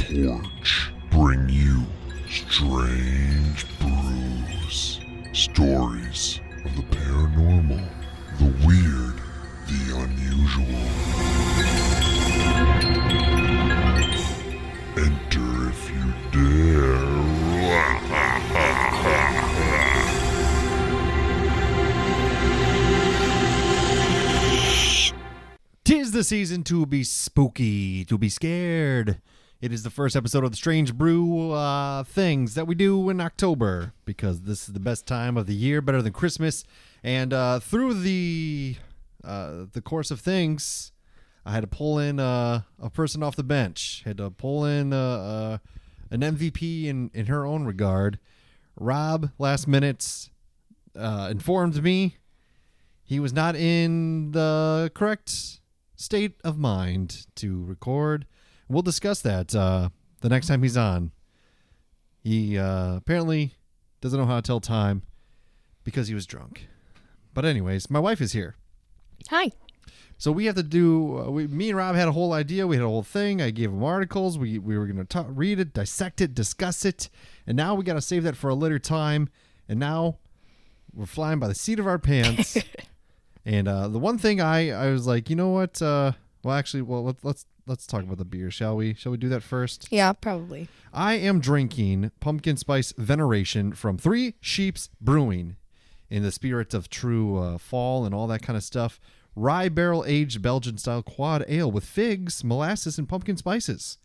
torch bring you Strange Brews. Stories of the paranormal, the weird, the unusual. Enter if you dare. 'Tis the season to be spooky, to be scared. It is the first episode of the Strange Brew things that we do in October, because this is the best time of the year, better than Christmas. And through the course of things, I had to pull in a person off the bench. Had to pull in an MVP in her own regard. Rob, last minute, informed me he was not in the correct state of mind to record. We'll discuss that the next time he's on. He apparently doesn't know how to tell time because he was drunk. But anyways, my wife is here. Hi. So we have to do, me and Rob had a whole idea. We had a whole thing. I gave him articles. We were going to read it, dissect it, discuss it. And now we got to save that for a later time. And now we're flying by the seat of our pants. And the one thing I was like, you know what? Let's talk about the beer, shall we? Shall we do that first? Yeah, probably. I am drinking Pumpkin Spice Veneration from Sheeps Brewing, in the spirit of true fall and all that kind of stuff. Rye barrel aged Belgian style quad ale with figs, molasses, and pumpkin spices.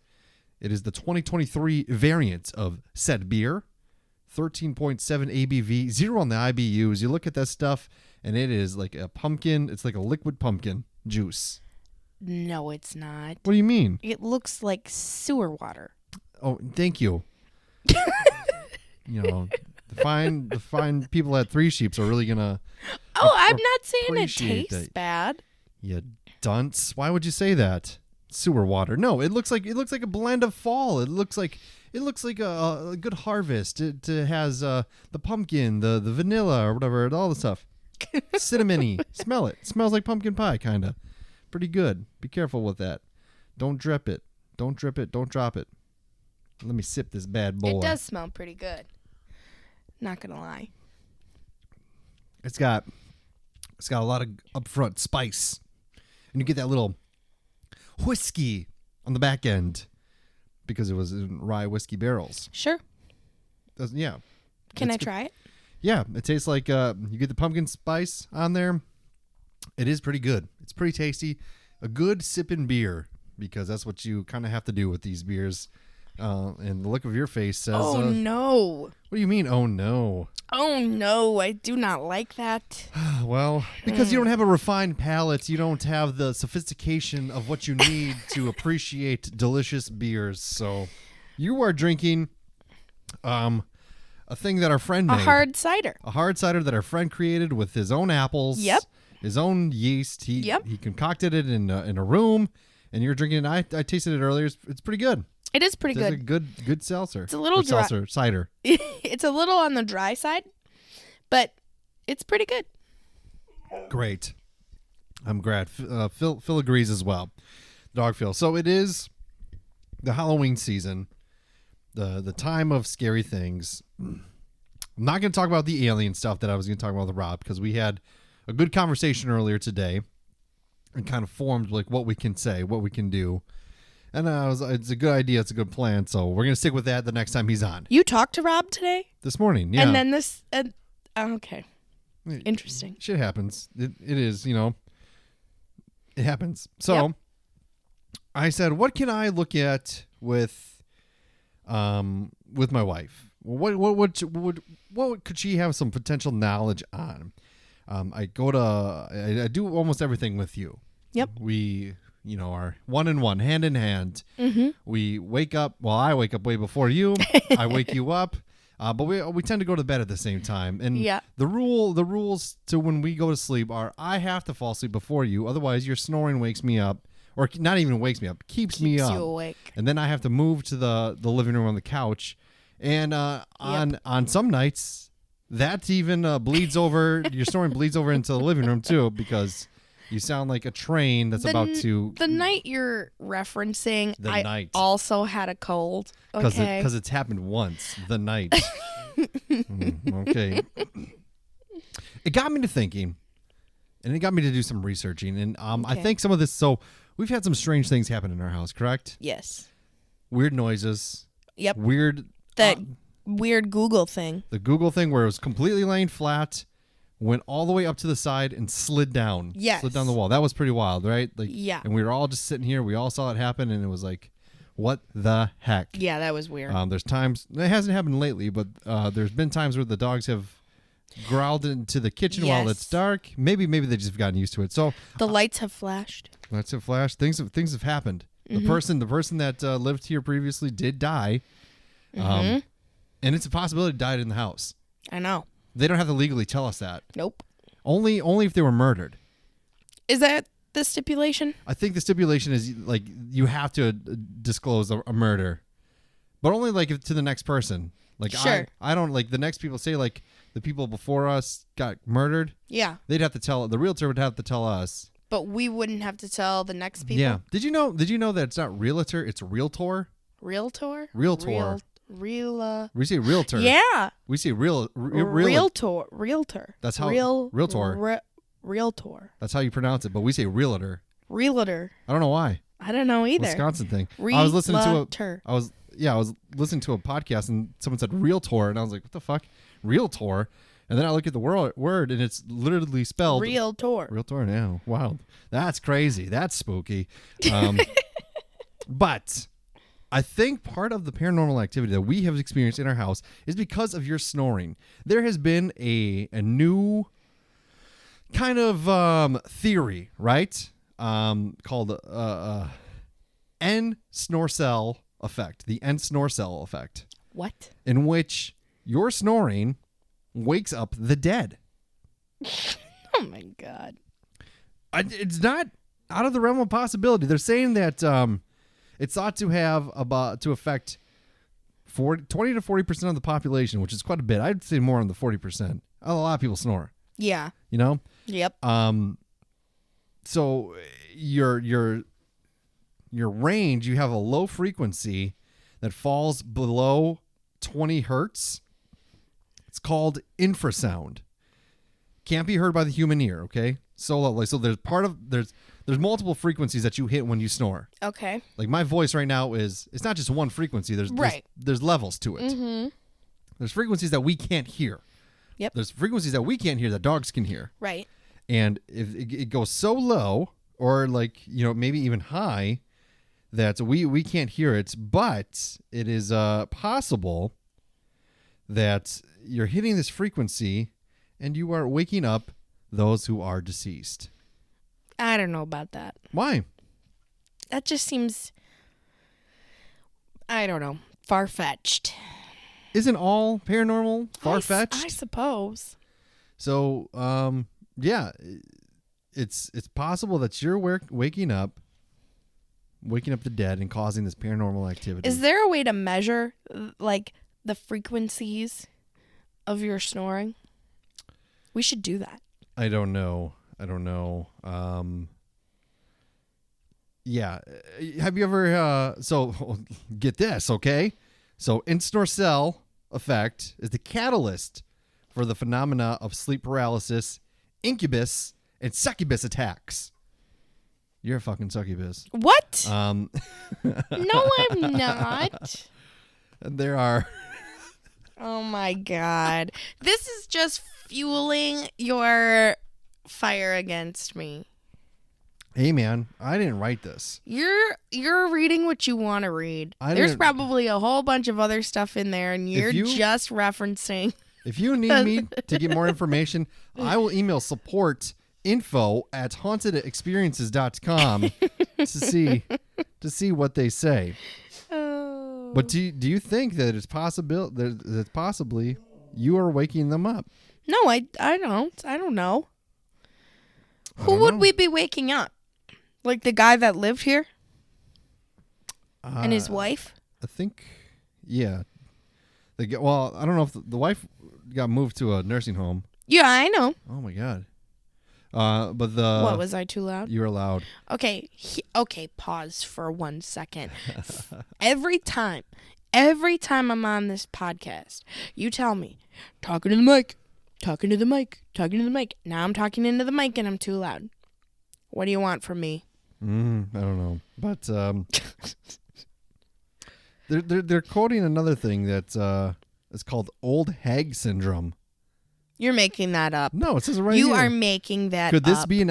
It is the 2023 variant of said beer. 13.7 ABV, 0 on the IBUs. You look at that stuff, and it is like a pumpkin. It's like a liquid pumpkin juice. No, it's not. What do you mean? It looks like sewer water. Oh, thank you. You know, the fine people at Three Sheeps are really gonna. Oh, I'm not saying it appreciate tastes that. bad. You dunce. Why would you say that? Sewer water. No, it looks like a blend of fall. It looks like a good harvest. It has the pumpkin, the vanilla or whatever, all the stuff. Cinnamony. Smell it. Smells like pumpkin pie, kind of. Pretty good. Be careful with that. Don't drip it. Don't drip it. Don't drop it. Let me sip this bad boy. It does smell pretty good. Not gonna lie. It's got a lot of upfront spice, and you get that little whiskey on the back end because it was in rye whiskey barrels. Sure. Yeah. Can I try it? Yeah, it tastes like you get the pumpkin spice on there. It is pretty good. It's pretty tasty. A good sipping beer, because that's what you kind of have to do with these beers. And the look of your face says, "Oh no." What do you mean, oh no? Oh no, I do not like that. Well, because you don't have a refined palate, you don't have the sophistication of what you need to appreciate delicious beers. So you are drinking a thing that our friend made. A hard cider. A hard cider that our friend created with his own apples. Yep. His own yeast. He concocted it in a room, and you're drinking it. I tasted it earlier. It's pretty good. It is pretty good. It's a good seltzer. It's a little dry. Seltzer, cider. It's a little on the dry side, but it's pretty good. Great. I'm glad. Phil agrees as well. Dog Phil. So it is the Halloween season, the time of scary things. I'm not going to talk about the alien stuff that I was going to talk about with Rob, because we had a good conversation earlier today and kind of formed like what we can say, what we can do. And it's a good idea. It's a good plan. So we're going to stick with that the next time he's on. You talked to Rob today? This morning, yeah. And then this, okay. Interesting. Shit happens. It is, it happens. So Yep. I said, what can I look at with my wife? What could she have some potential knowledge on? I do almost everything with you. Yep. We, are one in one, hand in hand. Mm-hmm. We wake up. Well, I wake up way before you. I wake you up. But we tend to go to bed at the same time. And the rules to when we go to sleep are I have to fall asleep before you. Otherwise, your snoring wakes me up. Or not even wakes me up. Keeps me up. You awake. And then I have to move to the living room on the couch. And on some nights, that even bleeds over. Your snoring bleeds over into the living room, too, because You sound like a train that's about to. The night you're referencing, The I night. also had a cold. Okay. Because it's happened once. The night. Okay. It got me to thinking, and it got me to do some researching, and I think some of this. So we've had some strange things happen in our house, correct? Yes. Weird noises. Yep. Weird. That weird Google thing. The Google thing where it was completely laying flat, went all the way up to the side and slid down. Yes. Slid down the wall. That was pretty wild, right? Like, Yeah. And we were all just sitting here. We all saw it happen, and it was like, what the heck? Yeah, that was weird. There's times, it hasn't happened lately, but there's been times where the dogs have growled into the kitchen while it's dark. Maybe they just have gotten used to it. So the lights have flashed. lights have flashed. Things have happened. The person that lived here previously did die. And it's a possibility died in the house. I know. They don't have to legally tell us that. Nope. Only if they were murdered. Is that the stipulation? I think the stipulation is like you have to disclose a murder, but only like to the next person. Like sure. I don't like the next people say like the people before us got murdered. Yeah. They'd have to tell the realtor would have to tell us. But we wouldn't have to tell the next people. Yeah. Did you know that it's not realtor, it's realtor? Realtor? Realtor. We say realtor. Yeah. We say realtor. Realtor. That's how realtor. Realtor. That's how you pronounce it, but we say realtor. Realtor. I don't know why. I don't know either. Wisconsin thing. I was listening to I was listening to a podcast and someone said realtor and I was like, what the fuck? Realtor. And then I look at the word and it's literally spelled Realtor. Realtor now. Wow. That's crazy. That's spooky. But I think part of the paranormal activity that we have experienced in our house is because of your snoring. There has been a new kind of theory, right? Called N-snorcell effect. The N-snorcell effect. What? In which your snoring wakes up the dead. Oh my God. It's not out of the realm of possibility. They're saying that it's thought to have to affect 20 to 40% of the population, which is quite a bit. I'd say more on the 40%. A lot of people snore. Yeah. You know? Yep. So your range, you have a low frequency that falls below 20 hertz. It's called infrasound. Can't be heard by the human ear, okay? So there's multiple frequencies that you hit when you snore. Okay. Like my voice right now it's not just one frequency. There's levels to it. Mm-hmm. There's frequencies that we can't hear. Yep. There's frequencies that we can't hear that dogs can hear. Right. And if it goes so low or maybe even high that we can't hear it, but it is possible that you're hitting this frequency and you are waking up those who are deceased. I don't know about that. Why? That just seems, I don't know, far-fetched. Isn't all paranormal far-fetched? I suppose. So, yeah, it's possible that you're waking up the dead and causing this paranormal activity. Is there a way to measure, like, the frequencies of your snoring? We should do that. I don't know. Yeah. Have you ever, so get this, okay? So N-snorcell effect is the catalyst for the phenomena of sleep paralysis, incubus, and succubus attacks. You're a fucking succubus. What? No, I'm not. There are. Oh my God. This is just fueling your fire against me. Hey man, I didn't write this. You're reading what you want to read. There's probably a whole bunch of other stuff in there and you're just referencing. If you need me to get more information, I will email support@hauntedexperiences.com to see what they say. Oh. But do you think that it's possible that possibly you are waking them up? No, I don't. I don't know. Who would we be waking up? Like the guy that lived here? And his wife? I think, yeah. Well, I don't know if the wife got moved to a nursing home. Yeah, I know. Oh, my God. But the What, was I too loud? You're allowed. Okay, okay, pause for 1 second. Every time I'm on this podcast, you tell me, talking to the mic. Now I'm talking into the mic and I'm too loud. What do you want from me? I don't know. But they're quoting another thing that is called old hag syndrome. You're making that up. No, it says it right You here. are making that Could this up. be an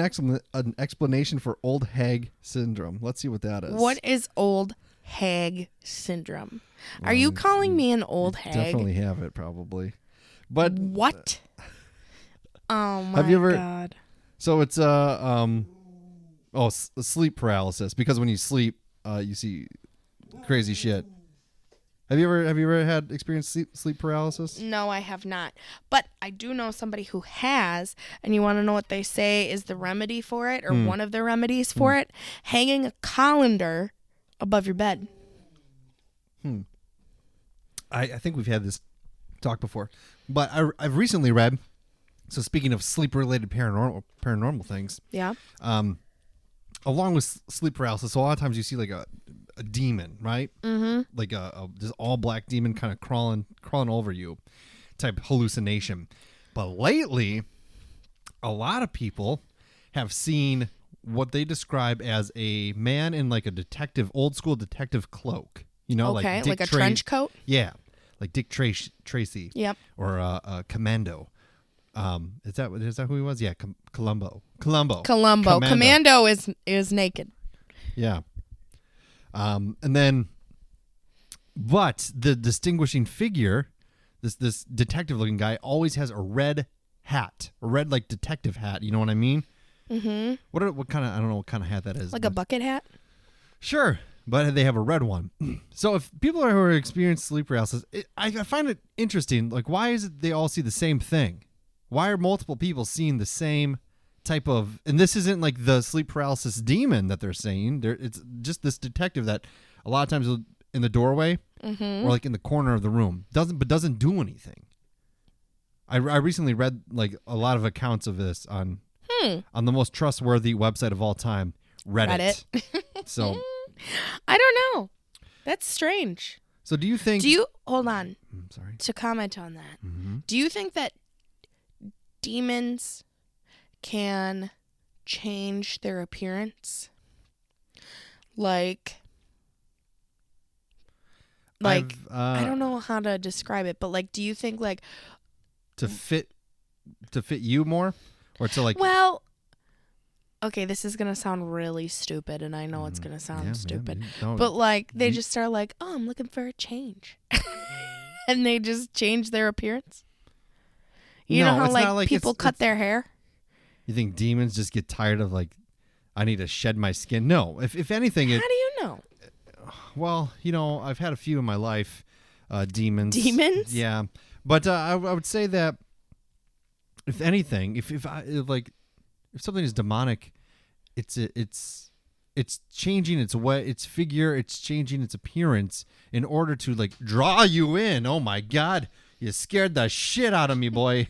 explanation for old hag syndrome? Let's see what that is. What is old hag syndrome? Are you calling me an old hag? Definitely have it, probably. But what? Oh my have you ever, God. So it's sleep paralysis, because when you sleep, you see crazy shit. Have you ever had experienced sleep paralysis? No, I have not. But I do know somebody who has, and you want to know what they say is the remedy for it, or one of the remedies for it? Hanging a colander above your bed. I think we've had this talk before, but I've recently read. So speaking of sleep-related paranormal things, Yeah. Along with sleep paralysis, so a lot of times you see like a demon, right? Mm-hmm. Like this all black demon kind of crawling over you, type hallucination. But lately, a lot of people have seen what they describe as a man in like a old school detective cloak. You know, Okay, like Dick like a trench coat? Yeah, like Dick Tracy. Yep. Or Commando. Is that who he was? Yeah, Columbo. Commando is naked. Yeah. And then, but the distinguishing figure, this detective-looking guy, always has a red hat, a red like detective hat. You know what I mean? Mm-hmm. What kind of, I don't know what kind of hat that is. Like a bucket hat? Sure, but they have a red one. So if people who are experiencing sleep paralysis, I find it interesting. Like, why is it they all see the same thing? Why are multiple people seeing the same type of, and this isn't like the sleep paralysis demon that they're saying. It's just this detective that a lot of times in the doorway or like in the corner of the room doesn't do anything. I recently read like a lot of accounts of this on the most trustworthy website of all time, Reddit. So I don't know. That's strange. So do you think? Hold on? Sorry. To comment on that, Mm-hmm. do you think that demons can change their appearance? Like I don't know how to describe it, but like, do you think like to fit you more, or to like? Well, okay, this is gonna sound really stupid, and I know it's gonna sound stupid, but like they just are like, oh, I'm looking for a change, and they just change their appearance. You know how like people cut their hair? You think demons just get tired of like, I need to shed my skin? No. If anything, how do you know? Well, you know, I've had a few in my life, demons. Demons? Yeah, but I would say that if anything, if something is demonic, it's changing its figure, it's changing its appearance in order to like draw you in. Oh my God. You scared the shit out of me, boy.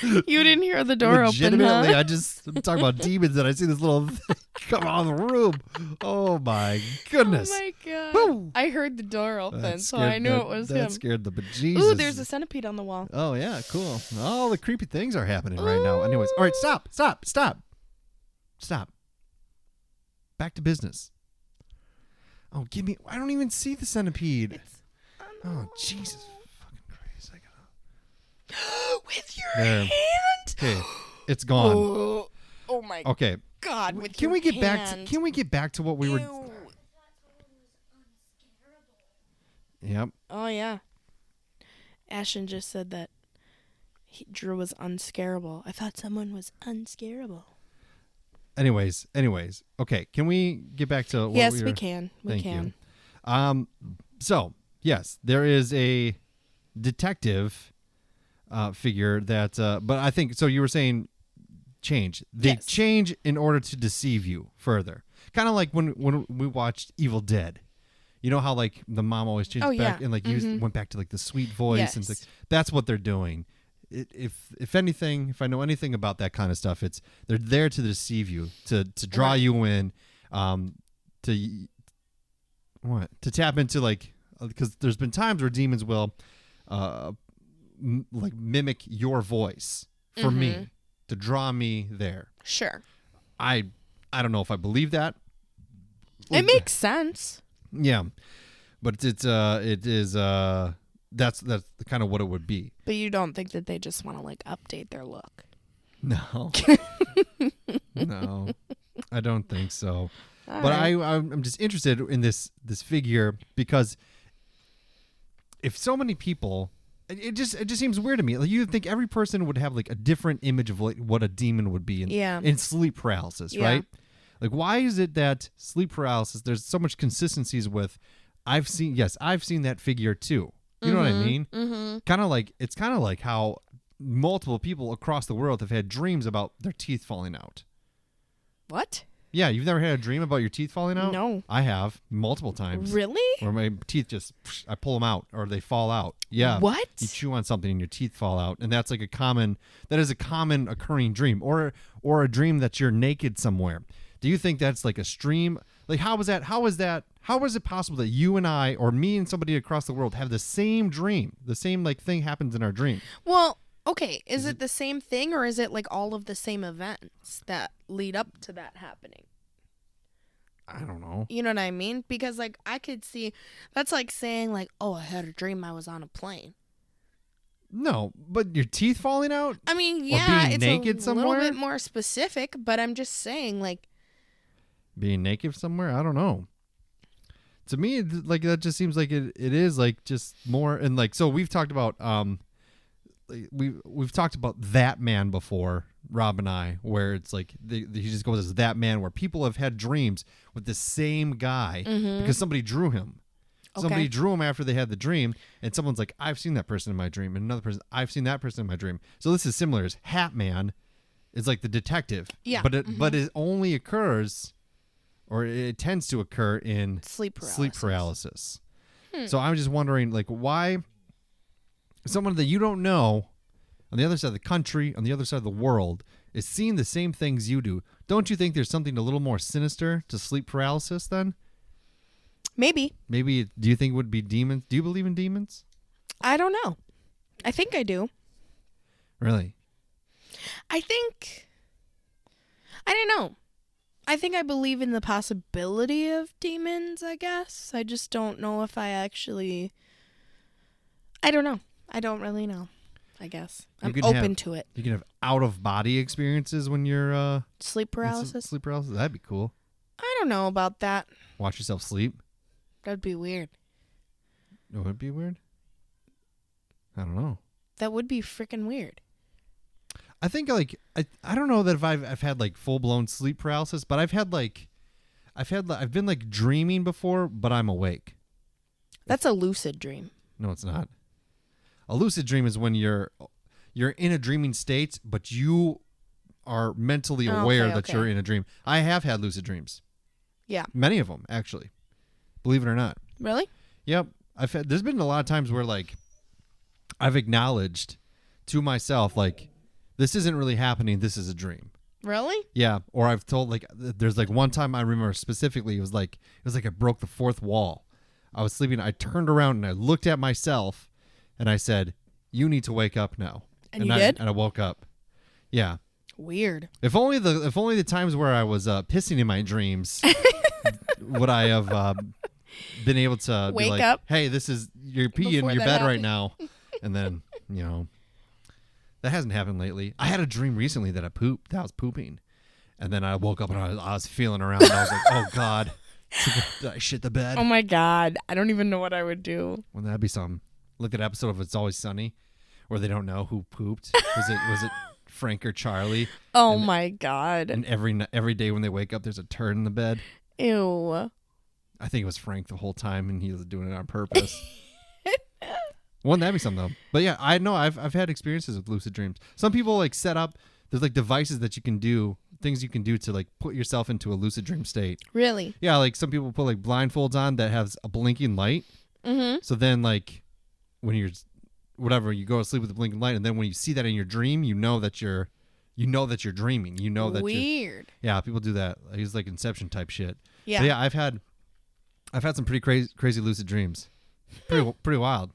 You didn't hear the door open, Legitimately, huh? I'm talking about demons, and I see this little thing come out of the room. Oh my goodness! Oh my God! Woo! I heard the door open, so I knew it was him. That scared the bejesus. Ooh, there's a centipede on the wall. Oh yeah, cool. All the creepy things are happening right now. Anyways, all right, stop. Back to business. Oh, give me! I don't even see the centipede. Oh Jesus fucking Christ! I gotta. With your There. hand? Okay, it's gone. Oh my Okay. God! With Can your we get hand. back to what we were? Ew. Yep. Oh yeah. Ashton just said that Drew was unscarable. I thought someone was unscarable. Anyways. Okay, can we get back to what Yes, we we were? can. Thank you. So yes, there is a detective figure that, but I think so. You were saying change. They Yes. change in order to deceive you further. Kind of like when we watched Evil Dead. You know how like the mom always changed back and like went back to like the sweet voice and Yes. like, that's what they're doing. if anything, if I know anything about that kind of stuff, it's they're there to deceive you, to draw you in, to tap into, like, because there's been times where demons will like mimic your voice for me to draw me there. Sure. I don't know if I believe that. It makes sense. Yeah, but it is that's kind of what it would be. But you don't think that they just want to like update their look? No. No, I don't think so. All but right. I'm just interested in this figure because if so many people, it just seems weird to me. Like, you'd think every person would have like a different image of like what a demon would be in sleep paralysis, right? Like, why is it that sleep paralysis, there's so much consistencies with, I've seen that figure too. You know what I mean? Mm-hmm. It's kind of like how multiple people across the world have had dreams about their teeth falling out. What? Yeah, you've never had a dream about your teeth falling out? No. I have, multiple times. Really? Or my teeth just, I pull them out, or they fall out. Yeah. What? You chew on something and your teeth fall out, and that is a common occurring dream, or a dream that you're naked somewhere. Do you think that's like a stream? Like, how is it possible that you and I, or me and somebody across the world, have the same dream? The same like thing happens in our dream. Well, okay, is it the same thing, or is it like all of the same events that lead up to that happening? I don't know. You know what I mean? Because like I could see, that's like saying like, oh, I had a dream I was on a plane. No, but your teeth falling out? I mean, or yeah, being it's naked a somewhere? little bit more specific, but I'm just saying, like, being naked somewhere? I don't know. To me, like, that just seems like it is like just more, and like, so we've talked about we've talked about That Man before, Rob and I, where it's like he just goes as That Man, where people have had dreams with the same guy because somebody drew him. Somebody drew him after they had the dream, and someone's like, I've seen that person in my dream, and another person, I've seen that person in my dream. So this is similar. As Hat Man is like the detective. Yeah. But it only occurs, or it tends to occur in sleep paralysis. So I'm just wondering, like, why someone that you don't know on the other side of the country, on the other side of the world, is seeing the same things you do. Don't you think there's something a little more sinister to sleep paralysis then? Maybe. Do you think it would be demons? Do you believe in demons? I don't know. I think I do. Really? I don't know. I think I believe in the possibility of demons, I guess. I just don't know if I actually... I don't know. I don't really know, I guess. I'm open to it. You can have out-of-body experiences when you're... sleep paralysis? Sleep paralysis? That'd be cool. I don't know about that. Watch yourself sleep? That'd be weird. Oh, it'd be weird? I don't know. That would be freaking weird. I think, like, I don't know that if I've had like full blown sleep paralysis, but I've been like dreaming before, but I'm awake. That's a lucid dream. No, it's not. A lucid dream is when you're in a dreaming state, but you are mentally aware that you're in a dream. I have had lucid dreams. Yeah. Many of them, actually. Believe it or not. Really? Yep. There's been a lot of times where, like, I've acknowledged to myself, like, this isn't really happening. This is a dream. Really? Yeah. Or I've told, like, there's like one time I remember specifically, it was like I broke the fourth wall. I was sleeping. I turned around and I looked at myself and I said, you need to wake up now. And you did? And I woke up. Yeah. Weird. If only the times where I was pissing in my dreams would I have been able to wake be like, up. Hey, you're peeing in your bed right now. And then, that hasn't happened lately. I had a dream recently that I was pooping. And then I woke up and I was feeling around and I was like, oh God, did I shit the bed? Oh my God. I don't even know what I would do. Well, that'd be something. Look at an episode of It's Always Sunny where they don't know who pooped. Was it Frank or Charlie? Oh my God. And every day when they wake up, there's a turd in the bed. Ew. I think it was Frank the whole time, and he was doing it on purpose. Wouldn't that be something though? But yeah, I know I've had experiences with lucid dreams. Some people like set up. There's like devices that you can do, things you can do to like put yourself into a lucid dream state. Really? Yeah, like some people put like blindfolds on that has a blinking light. Mm-hmm. So then like when you're whatever, you go to sleep with the blinking light, and then when you see that in your dream, you know that you're dreaming. You know that weird. Yeah, people do that. It's like Inception type shit. Yeah. But yeah, I've had some pretty crazy lucid dreams. Pretty wild.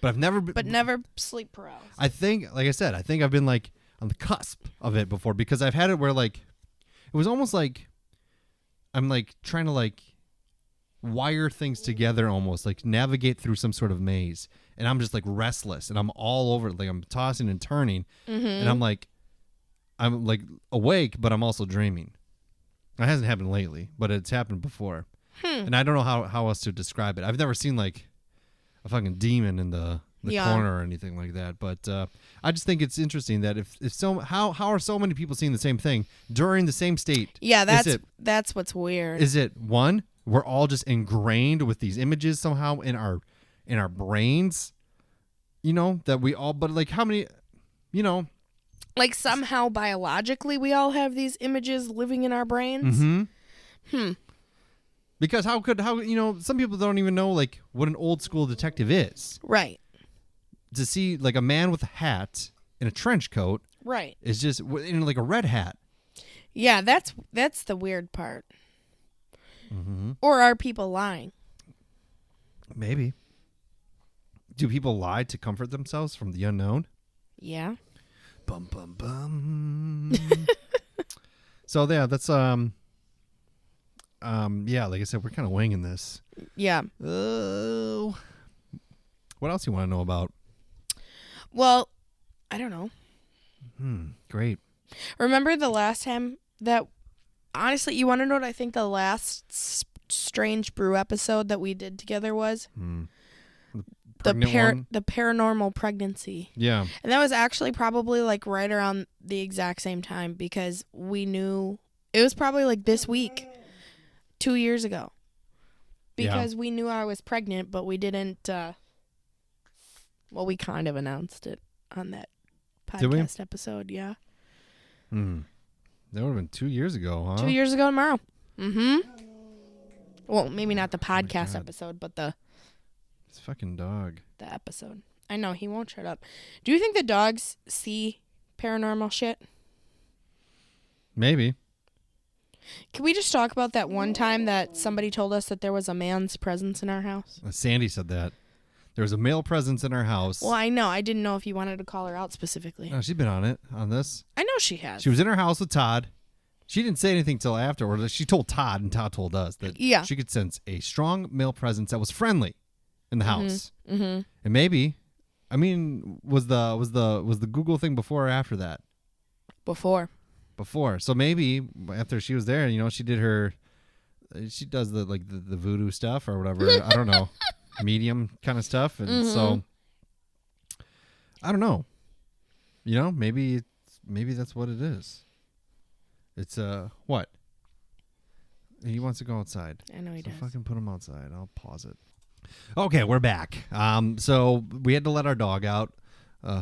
But I've never never sleep paralysis. I think, like I said, I've been like on the cusp of it before, because I've had it where like it was almost like I'm like trying to like wire things together, almost like navigate through some sort of maze, and I'm just like restless, and I'm all over it, like I'm tossing and turning, and I'm like awake, but I'm also dreaming. It hasn't happened lately, but it's happened before, and I don't know how else to describe it. I've never seen like a fucking demon in the corner or anything like that, but I just think it's interesting that if so, how are so many people seeing the same thing during the same state? Yeah, that's what's weird. Is it one, we're all just ingrained with these images somehow in our brains, you know, that we all, but like how many, you know, like somehow biologically we all have these images living in our brains? Because how you know, some people don't even know like what an old school detective is. Right. To see like a man with a hat and a trench coat, right, is just in like a red hat. Yeah, that's the weird part. Or are people lying? Maybe. Do people lie to comfort themselves from the unknown? Yeah. Bum bum bum. So yeah, that's yeah, like I said, we're kind of winging this. Yeah. Oh. What else you want to know about? Well, I don't know. Great. Remember the last time that, honestly, you want to know what I think the last Strange Brew episode that we did together was? The paranormal pregnancy. Yeah. And that was actually probably like right around the exact same time, because we knew it was probably like this week, 2 years ago, because we knew I was pregnant, but we didn't, well, we kind of announced it on that podcast episode. Yeah. That would have been 2 years ago, huh? 2 years ago tomorrow. Well, maybe not the podcast episode, but this fucking dog. The episode. I know, he won't shut up. Do you think the dogs see paranormal shit? Maybe. Can we just talk about that one time that somebody told us that there was a man's presence in our house? Sandy said that. There was a male presence in our house. Well, I know. I didn't know if you wanted to call her out specifically. No, she's been on this. I know she has. She was in her house with Todd. She didn't say anything till afterward. She told Todd, and Todd told us that she could sense a strong male presence that was friendly in the house. And maybe, I mean, was the Google thing before or after that? Before. So maybe after she was there, you know, she does the voodoo stuff or whatever. I don't know. Medium kind of stuff, and so I don't know, you know, maybe that's what it is. It's what he wants to go outside. I know he does. Fucking put him outside. I'll pause it. Okay, we're back. So we had to let our dog out.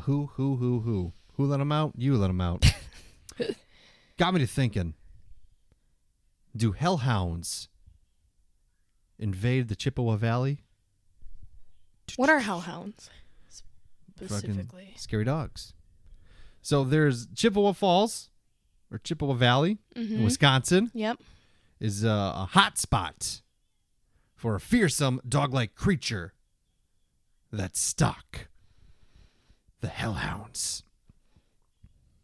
Who let him out? You let him out. Got me to thinking, do hellhounds invade the Chippewa Valley? What are hellhounds specifically? Fucking scary dogs. So there's Chippewa Falls, or Chippewa Valley in Wisconsin. Yep. Is a hot spot for a fearsome dog-like creature that stalk the hellhounds.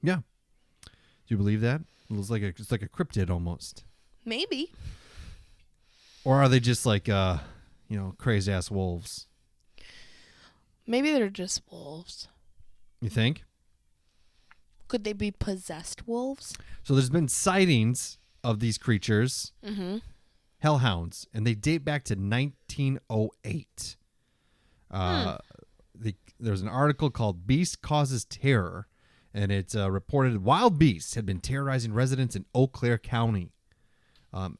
Yeah. Do you believe that? It's like a cryptid almost. Maybe. Or are they just like crazy ass wolves? Maybe they're just wolves. You think? Could they be possessed wolves? So there's been sightings of these creatures, hellhounds, and they date back to 1908. There's an article called Beast Causes Terror, and it's reported wild beasts had been terrorizing residents in Eau Claire County,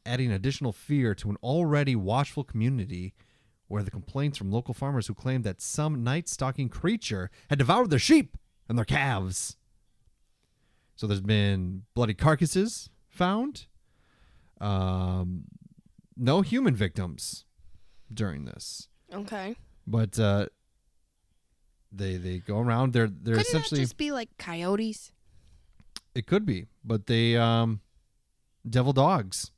adding additional fear to an already watchful community where the complaints from local farmers who claimed that some night-stalking creature had devoured their sheep and their calves. So there's been bloody carcasses found. No human victims during this. Okay. But They go around. They're Couldn't essentially. that just be like coyotes? It could be, but they devil dogs.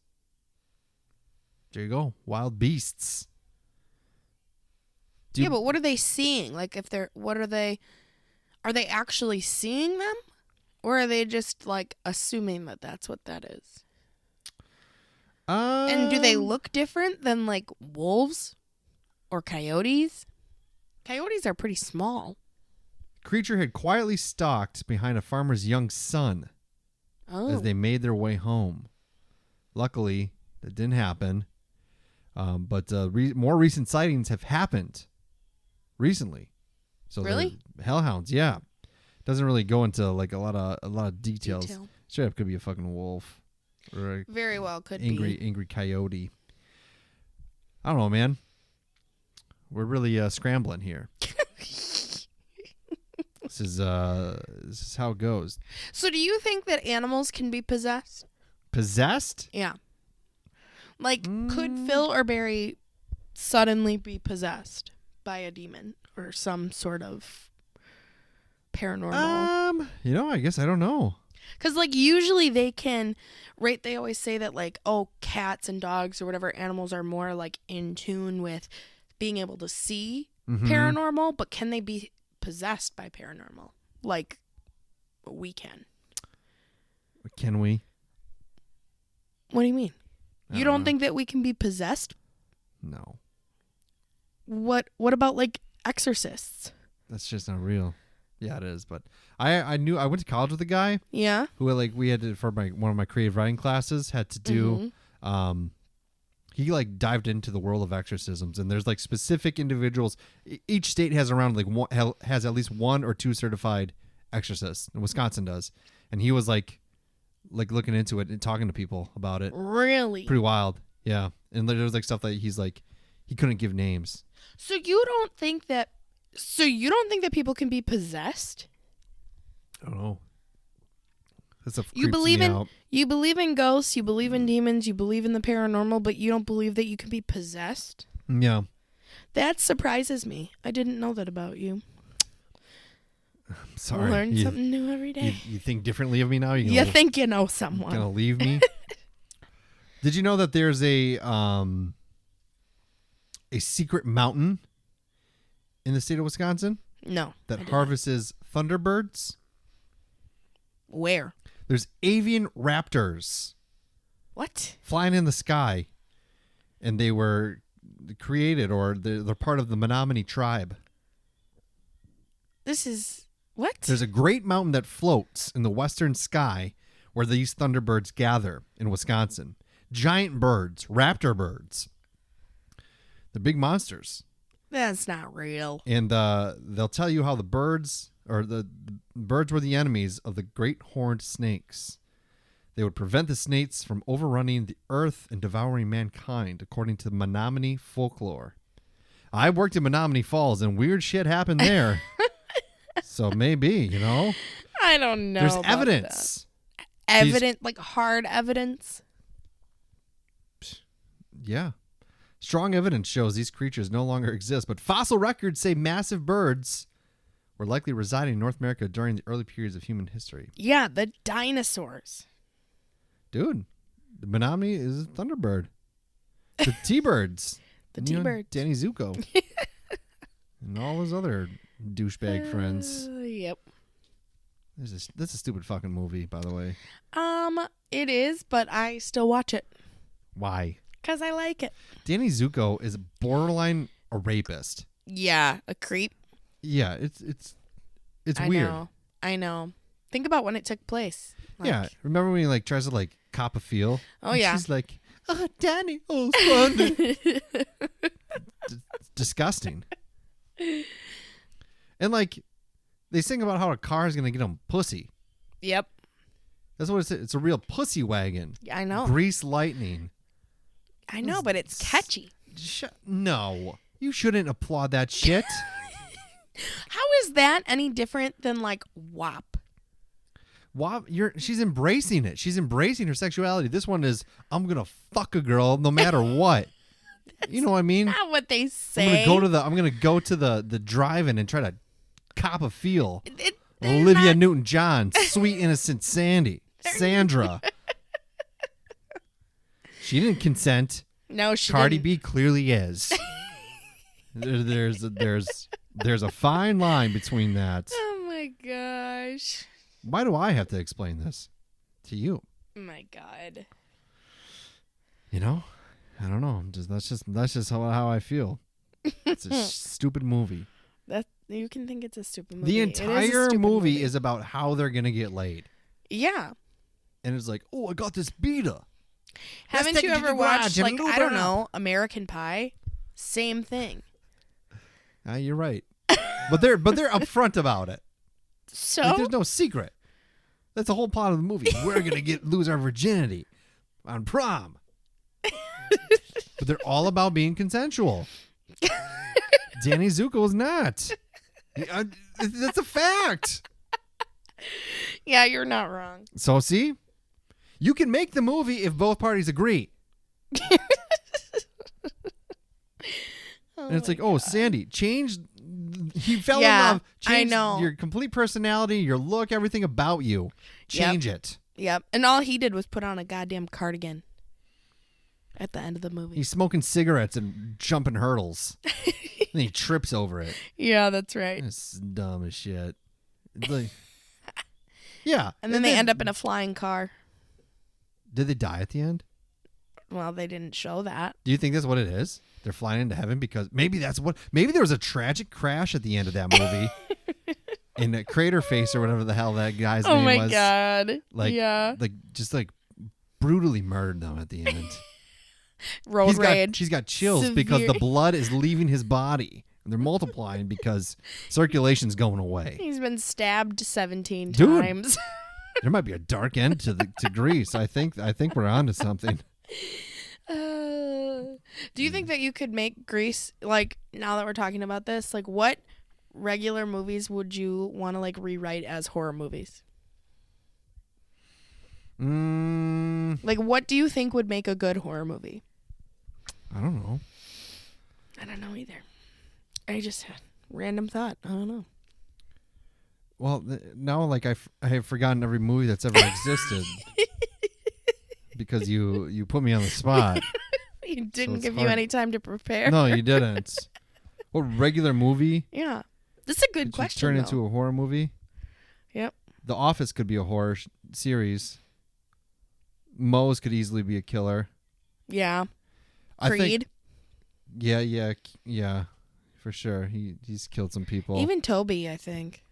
There you go, wild beasts. Yeah, but what are they seeing? Like, are they actually seeing them? Or are they just, like, assuming that that's what that is? And do they look different than, like, wolves or coyotes? Coyotes are pretty small. Creature had quietly stalked behind a farmer's young son as they made their way home. Luckily, that didn't happen. But more recent sightings have happened recently. So really? Hellhounds, yeah. Doesn't really go into like a lot of details. Straight up could be a fucking wolf. Or very well could be. Angry coyote. I don't know, man. We're really scrambling here. This is how it goes. So do you think that animals can be possessed? Possessed? Yeah. Like, could Phil or Barry suddenly be possessed by a demon or some sort of paranormal? I guess I don't know. Because, like, usually they can, right? They always say that, like, cats and dogs or whatever animals are more, like, in tune with being able to see paranormal, but can they be possessed by paranormal? Like, we can. Can we? What do you mean? You don't think that we can be possessed? No. What about, like, exorcists? That's just not real. Yeah, it is. But I went to college with a guy. Yeah. Who we had to, for one of my creative writing classes, had to do. He like dived into the world of exorcisms, and there's like specific individuals. Each state has around like has at least one or two certified exorcists. And Wisconsin does, and he was like looking into it and talking to people about it. Really? Pretty wild. Yeah. And there was like stuff that he's like he couldn't give names. So you don't think that people can be possessed? I don't know. That's you believe in ghosts, you believe in demons, you believe in the paranormal, but you don't believe that you can be possessed? Yeah. That surprises me. I didn't know that about you. I'm sorry. Learn something new every day. You think differently of me now? You think you know someone. Gonna leave me? Did you know that there's a secret mountain in the state of Wisconsin? No. That harvests thunderbirds? Where? There's avian raptors. What? Flying in the sky. And they were created, or they're part of the Menominee tribe. This is... What? There's a great mountain that floats in the western sky where these thunderbirds gather in Wisconsin. Giant birds, raptor birds. They're big monsters. That's not real. And they'll tell you how the birds were the enemies of the great horned snakes. They would prevent the snakes from overrunning the earth and devouring mankind, according to the Menominee folklore. I worked in Menominee Falls, and weird shit happened there. So maybe, I don't know. There's evidence. Evidence, like hard evidence? Yeah. Strong evidence shows these creatures no longer exist, but fossil records say massive birds were likely residing in North America during the early periods of human history. Yeah, the dinosaurs. Dude, the Menominee is a thunderbird. The T-birds. The T-birds. Danny Zuko. And all his other douchebag friends. Yep. That's a stupid fucking movie, by the way. It is, but I still watch it. Why? Because I like it. Danny Zuko is borderline a rapist. Yeah, a creep. Yeah, it's weird. I know. Think about when it took place. Yeah, remember when he tries to cop a feel? Oh yeah. She's like, "Oh, Danny, oh, fun." Disgusting. And they sing about how a car is gonna get them pussy. Yep. That's what it's. It's a real pussy wagon. I know. Grease lightning. I know, but it's catchy. No, you shouldn't applaud that shit. How is that any different than WAP? WAP, she's embracing it. She's embracing her sexuality. This one is, I'm gonna fuck a girl no matter what. You know what I mean? Not what they say. I'm gonna go to the drive-in and try to cop a feel. They're Olivia not- Newton-John, sweet innocent Sandra. She didn't consent. No, she Cardi didn't. B clearly is. There's a fine line between that. Oh my gosh. Why do I have to explain this to you? Oh my God. You know, I don't know. That's just how I feel. It's a stupid movie. You can think it's a stupid movie. The It is a entire stupid movie is about how they're gonna get laid, Yeah. and it's like, oh, I got this beta. Haven't take you it to ever the garage watched, and like, lube I it don't up. know, American Pie? Same thing. You're right, but they're upfront about it. So Like, there's no secret. That's the whole plot of the movie. We're gonna lose our virginity on prom, but they're all about being consensual. Danny Zuko is not. That's a fact. yeah, you're not wrong. So see, you can make the movie if both parties agree. And it's like, oh, Sandy, change. He fell in Yeah, love. I Change know. your complete personality, your look, everything about you. Change it. Yep. And all he did was put on a goddamn cardigan at the end of the movie. He's smoking cigarettes and jumping hurdles. And he trips over it. Yeah, that's right. It's dumb as shit. It's like, yeah. And then they end up in a flying car. Did they die at the end? Well, they didn't show that. Do you think that's what it is? They're flying into heaven because maybe there was a tragic crash at the end of that movie in a Crater Face or whatever the hell that guy's Oh name my was. God. Like, yeah. just brutally murdered them at the end. Road rage. She's got chills because the blood is leaving his body. And they're multiplying because circulation's going away. He's been stabbed 17 Dude. times. There might be a dark end to Greece. I think we're onto something. Do you think that you could make Grease, like, now that we're talking about this, like, what regular movies would you want to, like, rewrite as horror movies? Like, what do you think would make a good horror movie? I don't know. I don't know either. I just had random thought. I don't know. Well, now like I have forgotten every movie that's ever existed because you put me on the spot. You didn't it's give you hard. any time to prepare. No, you didn't. What regular movie Yeah. This is a good could you question, turn though. into a horror movie? Yep. The Office could be a horror series. Moe's could easily be a killer. Yeah. I Creed. think, yeah, for sure. He's killed some people. Even Toby, I think.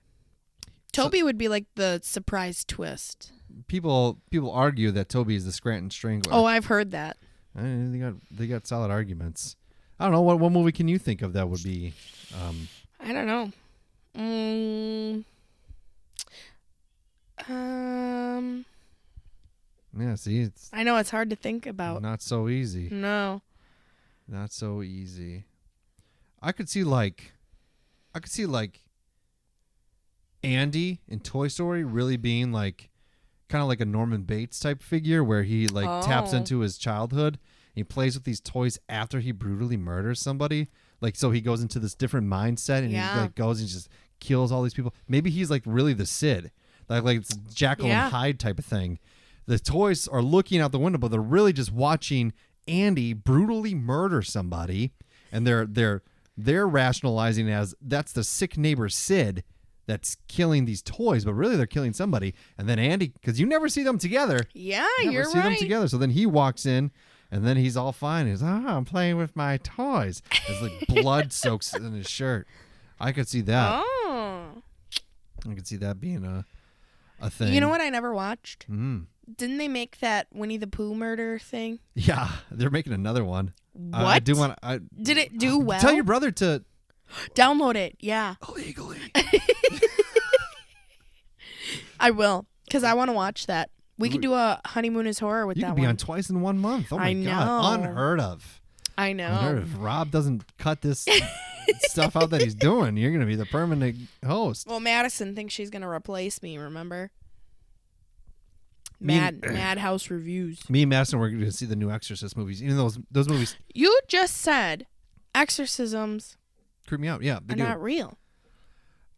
Toby would be like the surprise twist. People argue that Toby is the Scranton Strangler. Oh, I've heard that. They got solid arguments. I don't know what movie can you think of that would be. I don't know. Yeah, see, it's I know it's hard to think about. not so easy. No. Not so easy. I could see like Andy in Toy Story really being like kind of like a Norman Bates type figure where he like taps Oh. into his childhood. He plays with these toys after he brutally murders somebody. Like, so he goes into this different mindset and Yeah. he like goes and just kills all these people. Maybe he's like really the Sid. Like it's Jekyll Yeah. and Hyde type of thing. The toys are looking out the window, but they're really just watching Andy brutally murder somebody, and they're rationalizing as that's the sick neighbor Sid that's killing these toys, but really they're killing somebody. And then Andy, because you never see them together. Yeah, You you're never see them right. together. So then he walks in, and then he's all fine. He's I'm playing with my toys. It's like blood soaks in his shirt. I could see that. Oh. I could see that being a thing. You know what I never watched? Mm. Didn't they make that Winnie the Pooh murder thing? Yeah, they're making another one. What? I do want. Did it do well? Tell your brother to Download it. Yeah. illegally. I will, because I want to watch that. We could do a Honeymoon is Horror with You that could be one. on twice in 1 month. Oh my I god, know. unheard of. I Unheard know. of. If Rob doesn't cut this stuff out that he's doing, you're gonna be the permanent host. Well, Madison thinks she's going to replace me, remember? Me and- Madhouse Reviews. Me and Madison were going to see the new Exorcist movies. Even those movies You just said exorcisms creep me out. Yeah, they are do. not real.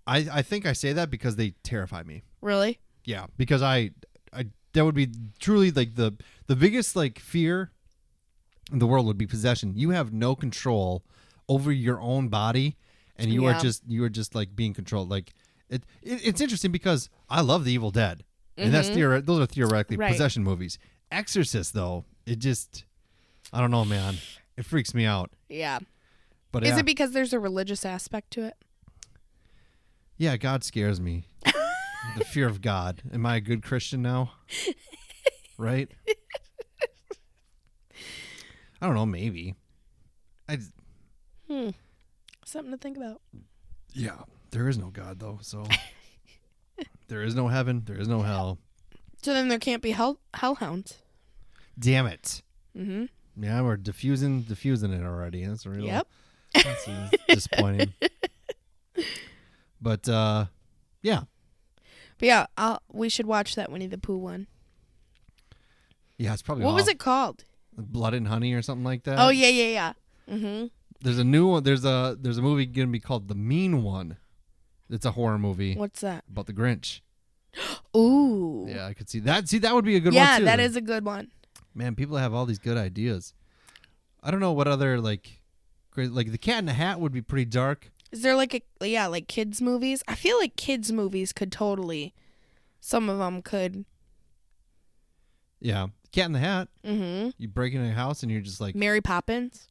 I think I say that because they terrify me. Really? Yeah, because I that would be truly like the biggest like fear in the world would be possession. You have no control over your own body, and you are just like being controlled. Like it's interesting because I love The Evil Dead, and those are theoretically possession movies. Exorcist though, it just I don't know, man. It freaks me out. Yeah. But is it because there's a religious aspect to it? Yeah, God scares me. The fear of God. Am I a good Christian now? Right? I don't know, maybe. Something to think about. Yeah, there is no God though, so there is no heaven, there is no hell. So then there can't be hellhounds. Damn it. Mm-hmm. Yeah, we're diffusing it already. That's real. Yep. That's disappointing. But yeah. But yeah, we should watch that Winnie the Pooh one. Yeah, it's probably what was it called? Blood and Honey or something like that. Oh yeah. Mm-hmm. There's a new one. There's a movie gonna be called The Mean One. It's a horror movie. What's that? About the Grinch. Ooh. Yeah, I could see that. See, that would be a good one too. Yeah, that is a good one. Man, people have all these good ideas. I don't know what other like The Cat in the Hat would be pretty dark. Is there like kids movies? I feel like kids movies could totally. Some of them could. Yeah, Cat in the Hat. Mm-hmm. You break into a house and you're just like Mary Poppins.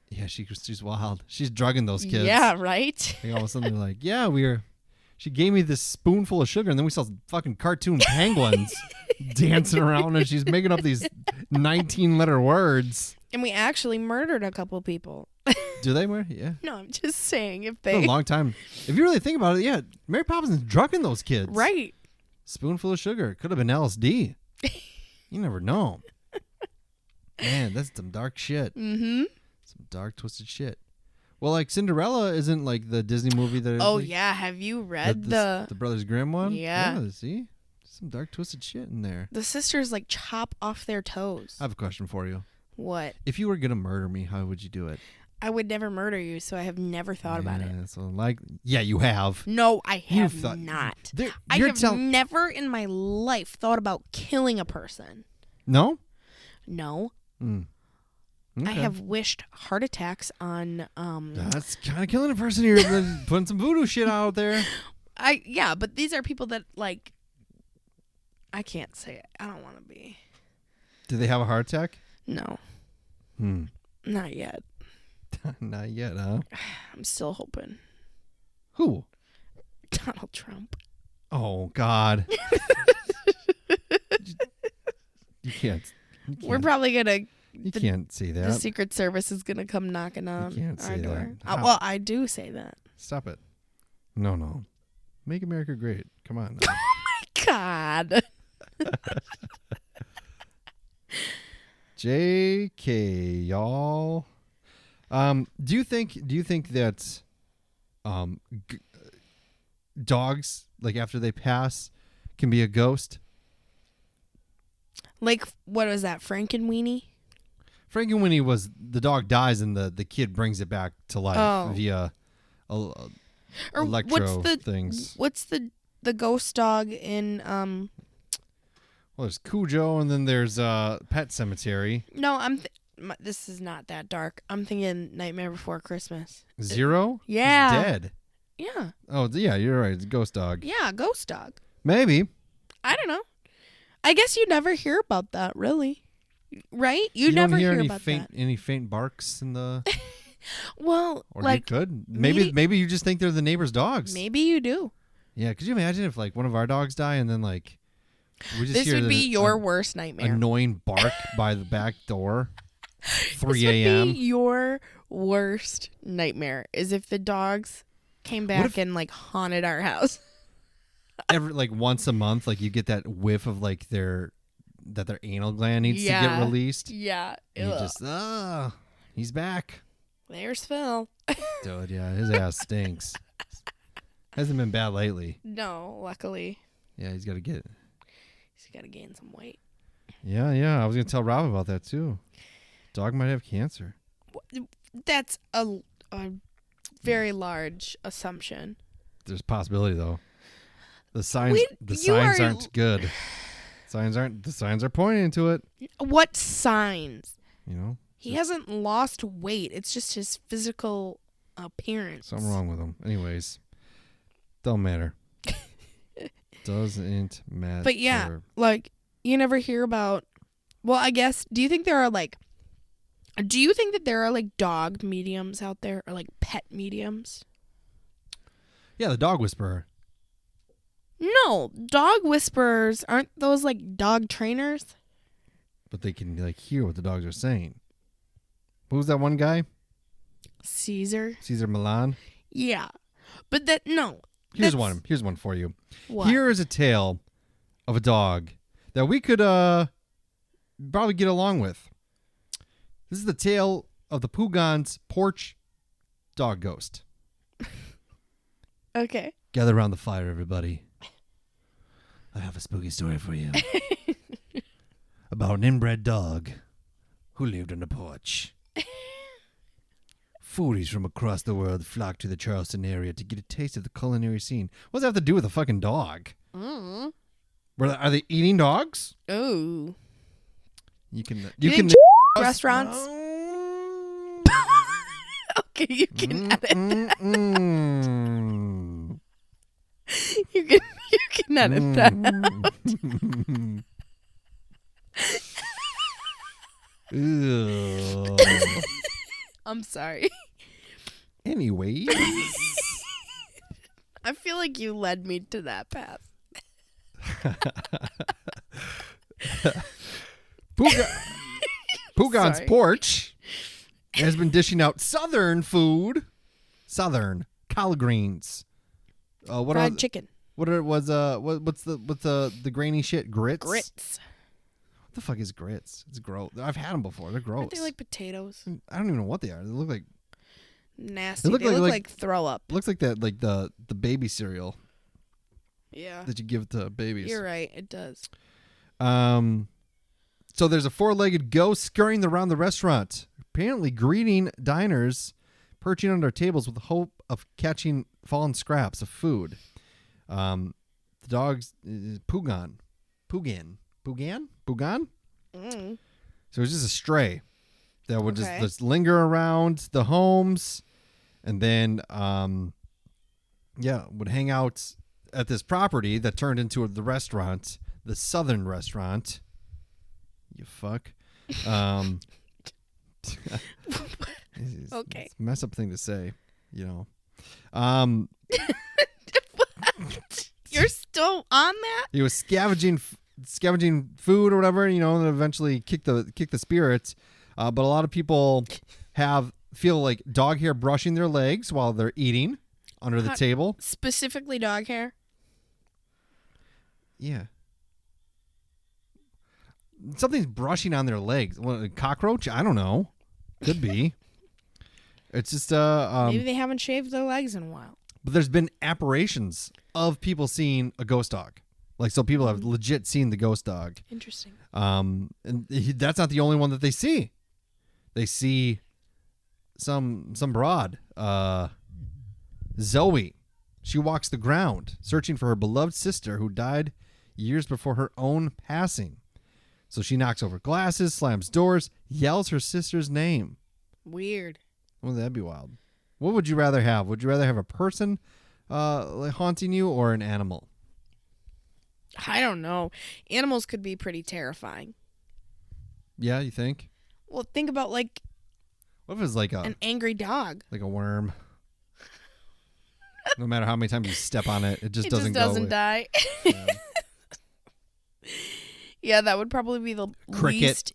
Yeah, she's wild. She's drugging those kids. Yeah, right. Like all of a sudden they're like, yeah, she gave me this spoonful of sugar, and then we saw fucking cartoon penguins dancing around, and she's making up these 19-letter words. And we actually murdered a couple people. Do they murder? Yeah. No, I'm just saying if For a long time. If you really think about it, yeah, Mary Poppins is drugging those kids. Right. Spoonful of sugar. Could have been LSD. You never know. Man, that's some dark shit. Mm-hmm. Some dark, twisted shit. Well, like Cinderella isn't like the Disney movie that. Oh like, yeah, have you read the Brothers Grimm one? Yeah. See, some dark, twisted shit in there. The sisters like chop off their toes. I have a question for you. What? If you were gonna murder me, how would you do it? I would never murder you, so I have never thought about it. So you have. No, I have not. I have never in my life thought about killing a person. No. No. Okay. I have wished heart attacks on. That's kind of killing a person here. Putting some voodoo shit out there. But these are people that like. I can't say it. I don't want to be. Do they have a heart attack? No. Not yet. Not yet, huh? I'm still hoping. Who? Donald Trump. Oh God. You can't. We're probably gonna. You can't say that. The Secret Service is gonna come knocking on our door. Well, I do say that. Stop it. No. Make America great. Come on. Oh my God. JK, y'all. Do you think that dogs, like after they pass, can be a ghost? Like, what was that, Frankenweenie? Frankenweenie was the dog dies and the kid brings it back to life via electro things. What's the ghost dog in Well, there's Cujo, and then there's Pet Cemetery. No, this is not that dark. I'm thinking Nightmare Before Christmas. Zero? Yeah. He's dead. Yeah. Oh, yeah, you're right. It's a ghost dog. Yeah, ghost dog. Maybe. I don't know. I guess you never hear about that, really. Right? You never never hear hear any about faint, that. Any faint barks in the... Well, or like... you could. Maybe you just think they're the neighbor's dogs. Maybe you do. Yeah, could you imagine if, like, one of our dogs die and then, like... We just this hear would be your worst nightmare. Annoying bark by the back door. 3 a.m. This would be your worst nightmare is if the dogs came back and like haunted our house. Every like once a month, like you get that whiff of like their anal gland needs to get released. Yeah. And you just he's back. There's Phil. Dude, yeah, his ass stinks. Hasn't been bad lately. No, luckily. Yeah, he's got to gain some weight. Yeah. I was gonna tell Rob about that too. Dog might have cancer. That's a very large assumption. there's a possibility though. The signs aren't good. The signs are pointing to it. What signs? You know? He hasn't lost weight. It's just his physical appearance. Something wrong with him. Anyways, don't matter. Doesn't matter. But yeah, like, you never hear about, well, I guess, do you think that there are like dog mediums out there, or like pet mediums? Yeah, the dog whisperer. No, dog whisperers, aren't those like dog trainers? But they can like hear what the dogs are saying. Who was that one guy? Caesar Milan? Yeah. But no. Here's one for you. What? Here is a tale of a dog that we could probably get along with. This is the tale of the Pugan's porch dog ghost. Okay. Gather around the fire, everybody. I have a spooky story for you. About an inbred dog who lived on the porch. Foodies from across the world flocked to the Charleston area to get a taste of the culinary scene. What does that have to do with a fucking dog? Mm. Are they eating dogs? Oh. You can restaurants. Okay, you can edit that. You can edit that out. I'm sorry. Anyway. I feel like you led me to that path. Pugan's porch has been dishing out southern food. Southern collard greens. Fried chicken. What's the grainy shit? Grits? Grits. What the fuck is grits? It's gross. I've had them before. They're gross. Aren't they like potatoes? I don't even know what they are. They look like nasty. They look like throw up. Looks like that, like the baby cereal. Yeah. That you give to babies. You're right. It does. So there's a four-legged ghost scurrying around the restaurant, apparently greeting diners, perching under tables with the hope of catching fallen scraps of food. The dog's Pugan. Mm. So it was just a stray that would just linger around the homes, and then would hang out at this property that turned into the restaurant, the Southern restaurant. You fuck. It's Okay. a mess up thing to say, you know. You're still on that? He was scavenging food or whatever, you know, and eventually kick the spirits. But a lot of people feel like dog hair brushing their legs while they're eating under the table. Specifically dog hair? Yeah. Something's brushing on their legs. What, a cockroach? I don't know. Could be. It's just maybe they haven't shaved their legs in a while. But there's been apparitions of people seeing a ghost dog. Like, so people have legit seen the ghost dog. Interesting. And that's not the only one that they see. They see some broad, Zoe. She walks the ground, searching for her beloved sister who died years before her own passing. So she knocks over glasses, slams doors, yells her sister's name. Weird. Well, that'd be wild. What would you rather have? Would you rather have a person haunting you or an animal? I don't know. Animals could be pretty terrifying. Yeah, you think? Well, think about like what if it's like an angry dog? Like a worm. No matter how many times you step on it, it just doesn't die. Yeah. Yeah, that would probably be the cricket. Least.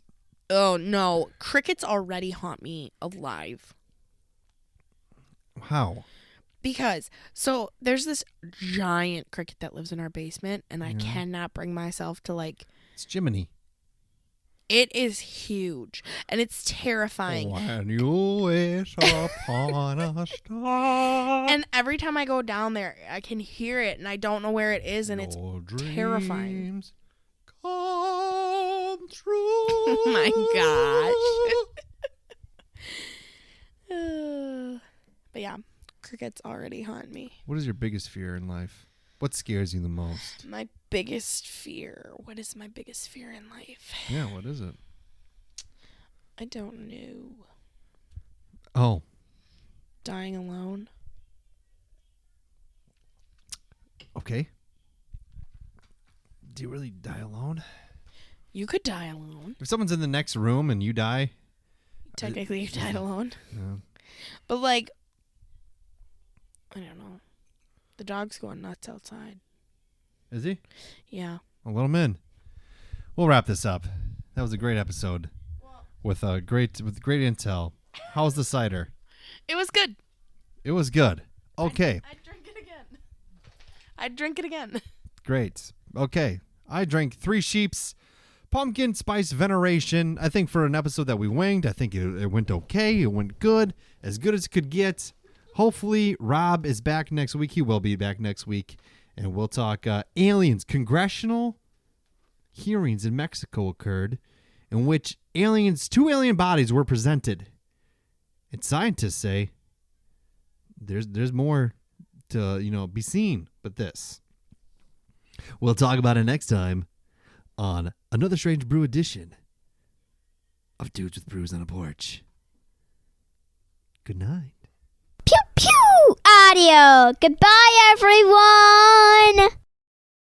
Oh no, crickets already haunt me alive. How? Because there's this giant cricket that lives in our basement, and I cannot bring myself to like. It's Jiminy. It is huge, and it's terrifying. When you wish upon a star. And every time I go down there, I can hear it, and I don't know where it is, and it's terrifying. Come true. Oh my gosh. But yeah, crickets already haunt me. What is your biggest fear in life? What scares you the most? My biggest fear. What is my biggest fear in life? Yeah, what is it? I don't know. Oh. Dying alone. Okay. Do you really die alone? You could die alone. If someone's in the next room and you die... Technically, you died alone. Yeah. But, like, I don't know. The dog's going nuts outside. Is he? Yeah. I'll let him in. We'll wrap this up. That was a great episode with great intel. How's the cider? It was good. It was good. Okay. I'd drink it again. Great. Okay. I drank 3 Sheeps Pumpkin Spice Veneration. I think for an episode that we winged, I think it went okay. It went good. As good as it could get. Hopefully, Rob is back next week. He will be back next week. And we'll talk aliens. Congressional hearings in Mexico occurred in which 2 alien bodies were presented. And scientists say there's more to, be seen but this. We'll talk about it next time on another Strange Brew edition of Dudes with Brews on a Porch. Good night. Pew pew audio. Goodbye, everyone.